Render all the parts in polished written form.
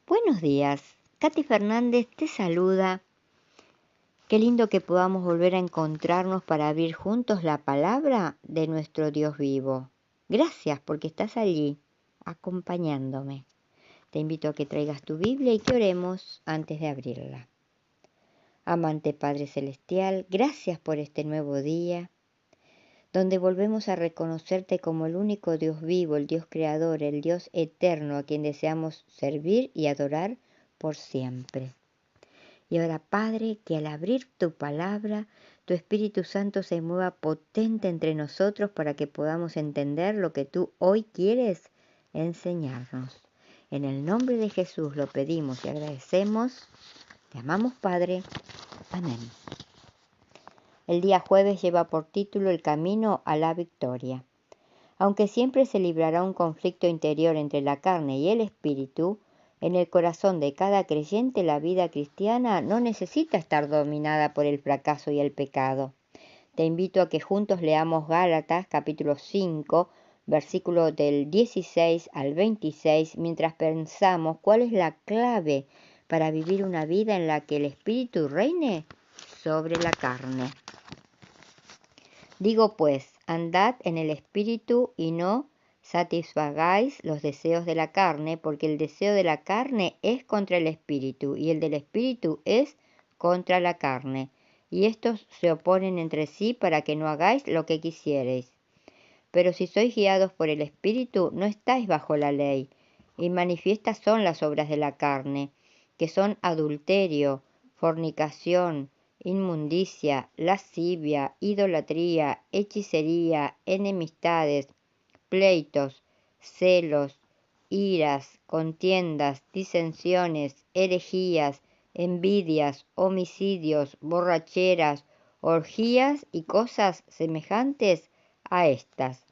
Buenos días, Katy Fernández te saluda. Qué lindo que podamos volver a encontrarnos para abrir juntos la palabra de nuestro Dios vivo. Gracias porque estás allí, acompañándome. Te invito a que traigas tu Biblia y que oremos antes de abrirla. Amante Padre Celestial, gracias por este nuevo día, donde volvemos a reconocerte como el único Dios vivo, el Dios creador, el Dios eterno a quien deseamos servir y adorar por siempre. Y ahora, Padre, que al abrir tu palabra, tu Espíritu Santo se mueva potente entre nosotros para que podamos entender lo que tú hoy quieres enseñarnos. En el nombre de Jesús lo pedimos y agradecemos. Te amamos, Padre. Amén. El día jueves lleva por título El camino a la victoria. Aunque siempre se librará un conflicto interior entre la carne y el espíritu, en el corazón de cada creyente la vida cristiana no necesita estar dominada por el fracaso y el pecado. Te invito a que juntos leamos Gálatas capítulo 5, versículos del 16 al 26, mientras pensamos cuál es la clave para vivir una vida en la que el espíritu reine sobre la carne. Digo pues, andad en el espíritu y no satisfagáis los deseos de la carne, porque el deseo de la carne es contra el espíritu, y el del espíritu es contra la carne. Y estos se oponen entre sí para que no hagáis lo que quisiereis. Pero si sois guiados por el espíritu, no estáis bajo la ley. Y manifiestas son las obras de la carne, que son adulterio, fornicación, inmundicia, lascivia, idolatría, hechicería, enemistades, pleitos, celos, iras, contiendas, disensiones, herejías, envidias, homicidios, borracheras, orgías y cosas semejantes a estas,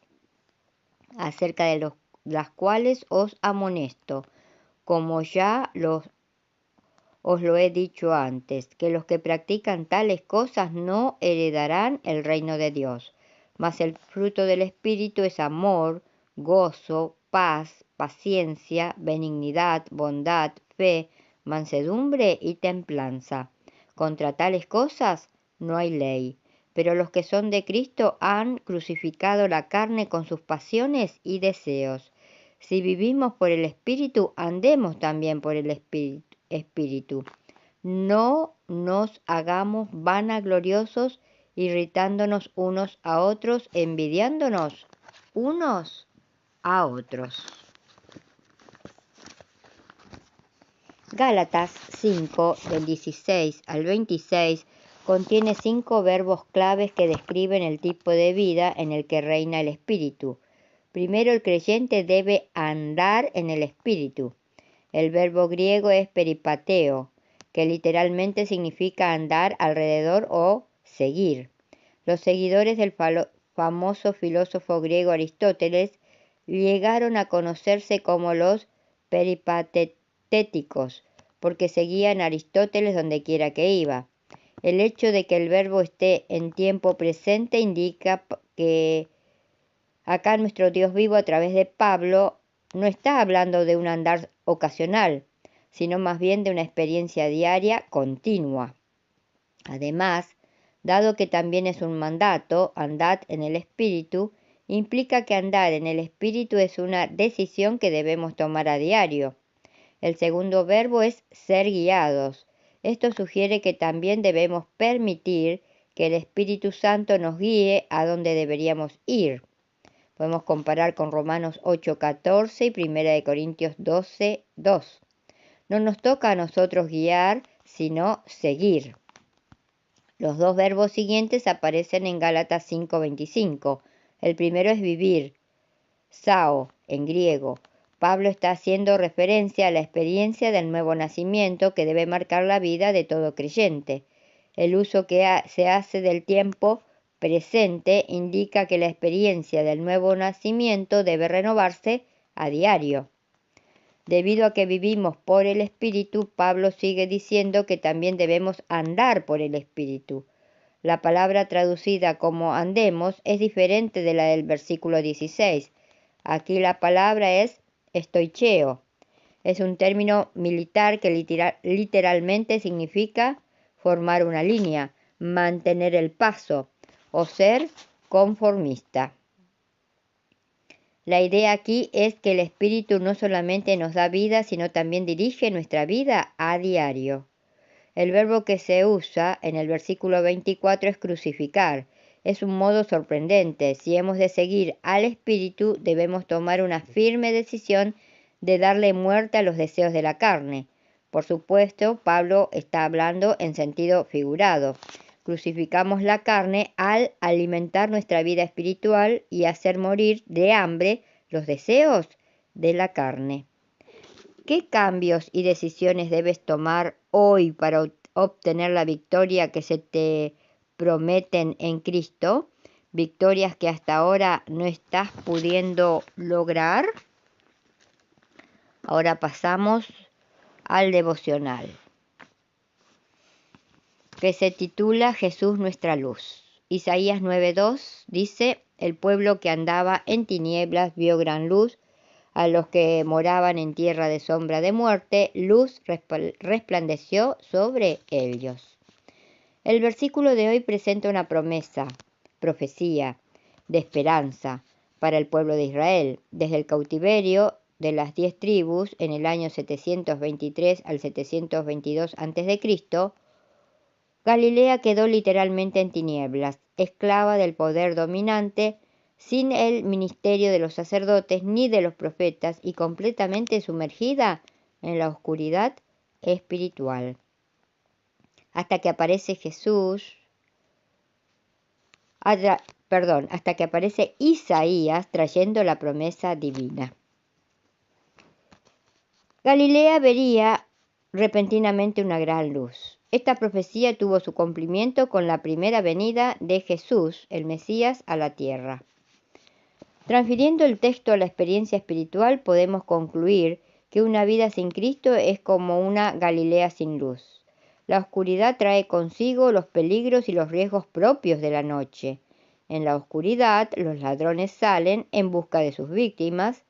acerca de las cuales os amonesto, como ya os lo he dicho antes, que los que practican tales cosas no heredarán el reino de Dios. Mas el fruto del Espíritu es amor, gozo, paz, paciencia, benignidad, bondad, fe, mansedumbre y templanza. Contra tales cosas no hay ley. Pero los que son de Cristo han crucificado la carne con sus pasiones y deseos. Si vivimos por el Espíritu, andemos también por el Espíritu. No nos hagamos vanagloriosos, irritándonos unos a otros, envidiándonos unos a otros. Gálatas 5, del 16 al 26, contiene 5 verbos claves que describen el tipo de vida en el que reina el Espíritu. Primero, el creyente debe andar en el Espíritu. El verbo griego es peripateo, que literalmente significa andar alrededor o seguir. Los seguidores del famoso filósofo griego Aristóteles llegaron a conocerse como los peripatéticos, porque seguían a Aristóteles donde quiera que iba. El hecho de que el verbo esté en tiempo presente indica que acá nuestro Dios vivo a través de Pablo no está hablando de un andar ocasional, sino más bien de una experiencia diaria continua. Además, dado que también es un mandato, andad en el Espíritu, implica que andar en el Espíritu es una decisión que debemos tomar a diario. El segundo verbo es ser guiados. Esto sugiere que también debemos permitir que el Espíritu Santo nos guíe a donde deberíamos ir. Podemos comparar con Romanos 8:14 y 1 Corintios 12:2. No nos toca a nosotros guiar, sino seguir. Los 2 verbos siguientes aparecen en Gálatas 5:25. El primero es vivir, sao, en griego. Pablo está haciendo referencia a la experiencia del nuevo nacimiento que debe marcar la vida de todo creyente. El uso que se hace del tiempo presente indica que la experiencia del nuevo nacimiento debe renovarse a diario. Debido a que vivimos por el Espíritu, Pablo sigue diciendo que también debemos andar por el Espíritu. La palabra traducida como andemos es diferente de la del versículo 16. Aquí la palabra es estoicheo, Es un término militar que literalmente significa formar una línea, mantener el paso o ser conformista. La idea aquí es que el Espíritu no solamente nos da vida, sino también dirige nuestra vida a diario. El verbo que se usa en el versículo 24 es crucificar. Es un modo sorprendente. Si hemos de seguir al Espíritu, debemos tomar una firme decisión de darle muerte a los deseos de la carne. Por supuesto, Pablo está hablando en sentido figurado. Crucificamos la carne al alimentar nuestra vida espiritual y hacer morir de hambre los deseos de la carne. ¿Qué cambios y decisiones debes tomar hoy para obtener la victoria que se te prometen en Cristo? ¿Victorias que hasta ahora no estás pudiendo lograr? Ahora pasamos al devocional, que se titula Jesús nuestra luz. Isaías 9:2 dice: el pueblo que andaba en tinieblas vio gran luz. A los que moraban en tierra de sombra de muerte, luz resplandeció sobre ellos. El versículo de hoy presenta una profecía de esperanza para el pueblo de Israel. Desde el cautiverio de las 10 tribus en el año 723 al 722 a.C., Galilea quedó literalmente en tinieblas, esclava del poder dominante, sin el ministerio de los sacerdotes ni de los profetas y completamente sumergida en la oscuridad espiritual. Hasta que aparece hasta que aparece Isaías trayendo la promesa divina. Galilea vería repentinamente una gran luz. Esta profecía tuvo su cumplimiento con la primera venida de Jesús, el Mesías, a la tierra. Transfiriendo el texto a la experiencia espiritual, podemos concluir que una vida sin Cristo es como una Galilea sin luz. La oscuridad trae consigo los peligros y los riesgos propios de la noche. En la oscuridad, los ladrones salen en busca de sus víctimas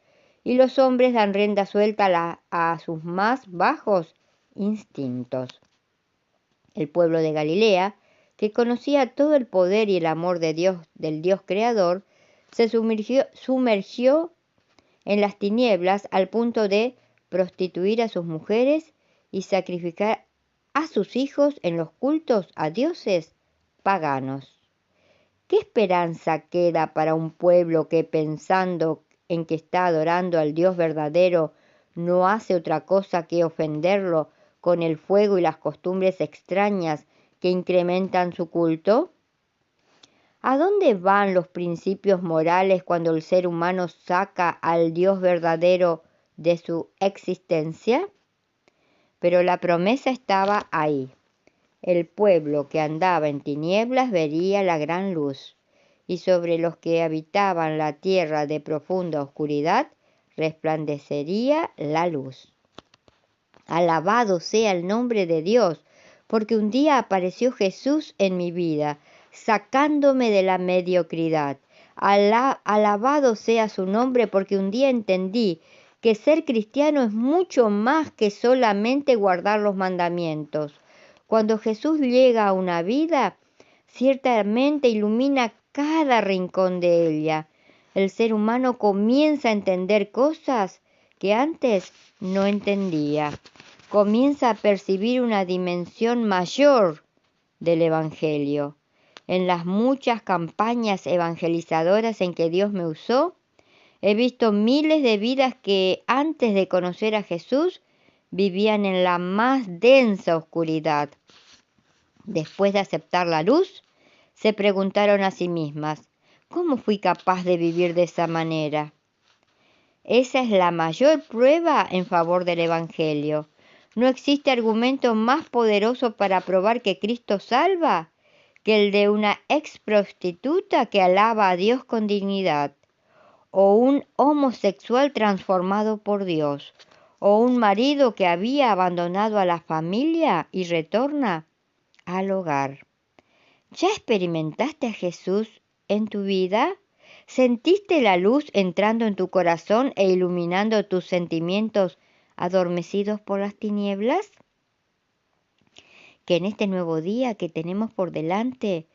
y los hombres dan rienda suelta a sus más bajos instintos. El pueblo de Galilea, que conocía todo el poder y el amor de Dios, del Dios creador, se sumergió en las tinieblas al punto de prostituir a sus mujeres y sacrificar a sus hijos en los cultos a dioses paganos. ¿Qué esperanza queda para un pueblo que, pensando en que está adorando al Dios verdadero, no hace otra cosa que ofenderlo con el fuego y las costumbres extrañas que incrementan su culto? ¿A dónde van los principios morales cuando el ser humano saca al Dios verdadero de su existencia? Pero la promesa estaba ahí. El pueblo que andaba en tinieblas vería la gran luz, y sobre los que habitaban la tierra de profunda oscuridad resplandecería la luz. Alabado sea el nombre de Dios, porque un día apareció Jesús en mi vida, sacándome de la mediocridad. Alabado sea su nombre, porque un día entendí que ser cristiano es mucho más que solamente guardar los mandamientos. Cuando Jesús llega a una vida, ciertamente ilumina cada rincón de ella. El ser humano comienza a entender cosas que antes no entendía. Comienza a percibir una dimensión mayor del Evangelio. En las muchas campañas evangelizadoras en que Dios me usó, he visto miles de vidas que antes de conocer a Jesús vivían en la más densa oscuridad. Después de aceptar la luz, se preguntaron a sí mismas: ¿cómo fui capaz de vivir de esa manera? Esa es la mayor prueba en favor del Evangelio. No existe argumento más poderoso para probar que Cristo salva que el de una ex prostituta que alaba a Dios con dignidad, o un homosexual transformado por Dios, o un marido que había abandonado a la familia y retorna al hogar. ¿Ya experimentaste a Jesús en tu vida? ¿Sentiste la luz entrando en tu corazón e iluminando tus sentimientos adormecidos por las tinieblas? Que en este nuevo día que tenemos por delante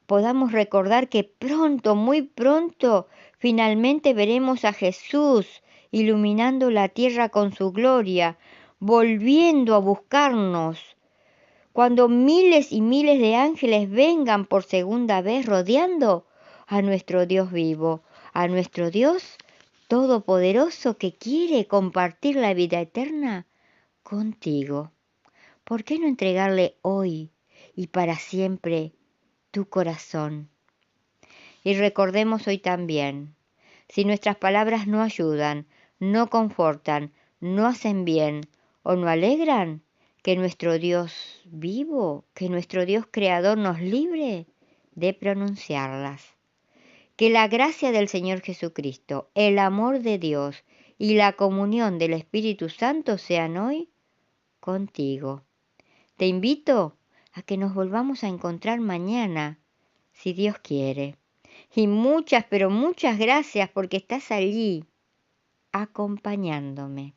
podamos recordar que pronto, muy pronto, finalmente veremos a Jesús iluminando la tierra con su gloria, volviendo a buscarnos, cuando miles y miles de ángeles vengan por segunda vez rodeando a nuestro Dios vivo, a nuestro Dios todopoderoso que quiere compartir la vida eterna contigo. ¿Por qué no entregarle hoy y para siempre tu corazón? Y recordemos hoy también, si nuestras palabras no ayudan, no confortan, no hacen bien o no alegran, que nuestro Dios vivo, que nuestro Dios creador nos libre de pronunciarlas. Que la gracia del Señor Jesucristo, el amor de Dios y la comunión del Espíritu Santo sean hoy contigo. Te invito a que nos volvamos a encontrar mañana, si Dios quiere. Y muchas, pero muchas gracias porque estás allí, acompañándome.